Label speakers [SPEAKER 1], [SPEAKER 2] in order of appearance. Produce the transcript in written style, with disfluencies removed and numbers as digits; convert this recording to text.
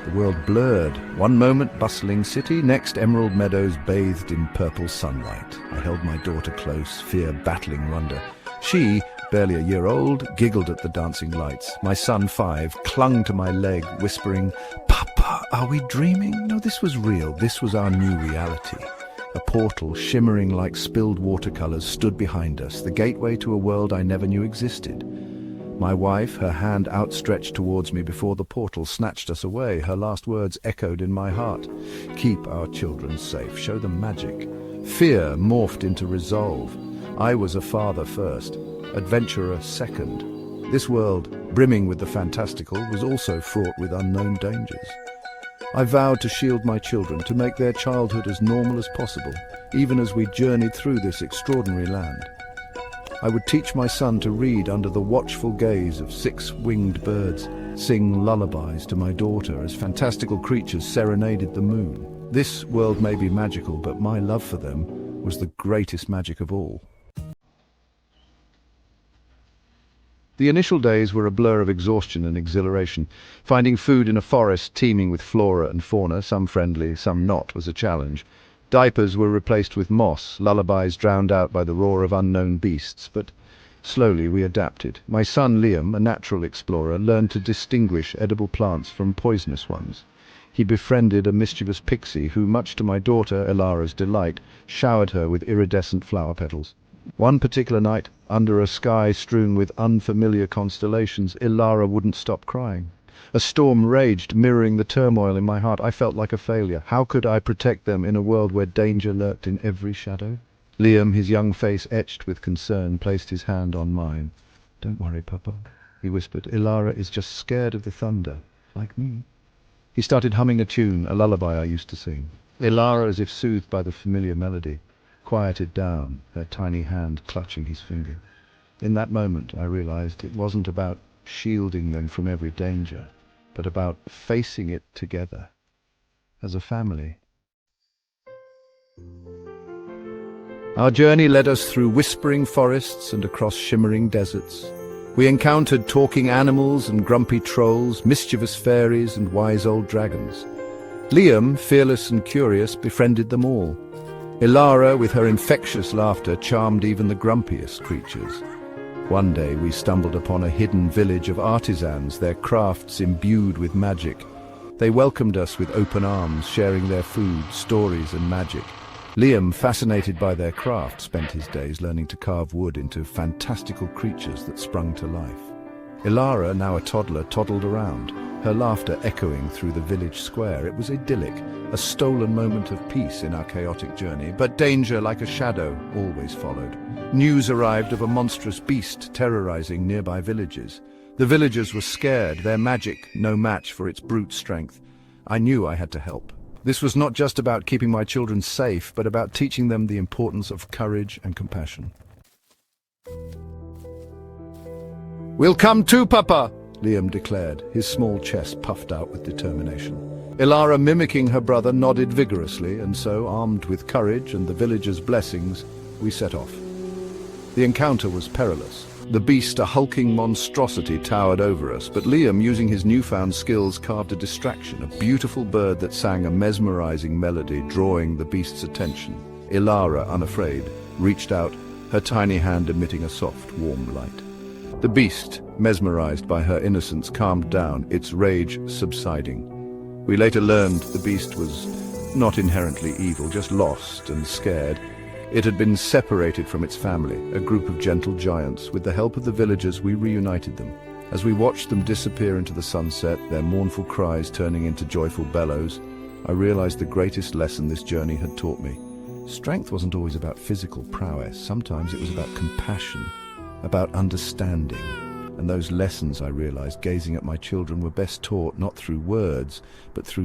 [SPEAKER 1] The world blurred. One moment bustling city, next emerald meadows bathed in purple sunlight. I held my daughter close, fear battling wonder. She, barely a year old, giggled at the dancing lights. My son, 5, clung to my leg, whispering, "Papa, are we dreaming?" No, this was real. This was our new reality. A portal, shimmering like spilled watercolors, stood behind us, the gateway to a world I never knew existed. My wife, her hand outstretched towards me before the portal, snatched us away. Her last words echoed in my heart. "Keep our children safe. Show them magic." Fear morphed into resolve. I was a father first, adventurer second. This world, brimming with the fantastical, was also fraught with unknown dangers. I vowed to shield my children, to make their childhood as normal as possible, even as we journeyed through this extraordinary land. I would teach my son to read under the watchful gaze of 6-winged birds, sing lullabies to my daughter as fantastical creatures serenaded the moon. This world may be magical, but my love for them was the greatest magic of all. The initial days were a blur of exhaustion and exhilaration. Finding food in a forest teeming with flora and fauna, some friendly, some not, was a challenge. Diapers were replaced with moss, lullabies drowned out by the roar of unknown beasts, but slowly we adapted. My son Liam, a natural explorer, learned to distinguish edible plants from poisonous ones. He befriended a mischievous pixie who, much to my daughter Elara's delight, showered her with iridescent flower petals. One particular night, under a sky strewn with unfamiliar constellations, Elara wouldn't stop crying. A storm raged, mirroring the turmoil in my heart. I felt like a failure. How could I protect them in a world where danger lurked in every shadow? Liam, his young face etched with concern, placed his hand on mine. "Don't worry, Papa," he whispered. "Elara is just scared of the thunder, like me." He started humming a tune, a lullaby I used to sing. Elara, as if soothed by the familiar melody, quieted down, her tiny hand clutching his finger. In that moment, I realized it wasn't about shielding them from every danger, but about facing it together, as a family. Our journey led us through whispering forests and across shimmering deserts. We encountered talking animals and grumpy trolls, mischievous fairies and wise old dragons. Liam, fearless and curious, befriended them all. Elara, with her infectious laughter, charmed even the grumpiest creatures. One day we stumbled upon a hidden village of artisans, their crafts imbued with magic. They welcomed us with open arms, sharing their food, stories and magic. Liam, fascinated by their craft, spent his days learning to carve wood into fantastical creatures that sprung to life. Elara, now a toddler, toddled around, her laughter echoing through the village square. It was idyllic, a stolen moment of peace in our chaotic journey, but danger, like a shadow, always followed. News arrived of a monstrous beast terrorizing nearby villages. The villagers were scared, their magic no match for its brute strength. I knew I had to help. This was not just about keeping my children safe, but about teaching them the importance of courage and compassion. "We'll come too, Papa," Liam declared, his small chest puffed out with determination. Elara, mimicking her brother, nodded vigorously, and so, armed with courage and the villagers' blessings, we set off. The encounter was perilous. The beast, a hulking monstrosity, towered over us, but Liam, using his newfound skills, carved a distraction, a beautiful bird that sang a mesmerizing melody, drawing the beast's attention. Elara, unafraid, reached out, her tiny hand emitting a soft, warm light. The beast, mesmerized by her innocence, calmed down, its rage subsiding. We later learned the beast was not inherently evil, just lost and scared. It had been separated from its family, a group of gentle giants. With the help of the villagers, we reunited them. As we watched them disappear into the sunset, their mournful cries turning into joyful bellows, I realized the greatest lesson this journey had taught me. Strength wasn't always about physical prowess. Sometimes it was about compassion, about understanding. And those lessons, I realized, gazing at my children, were best taught not through words, but through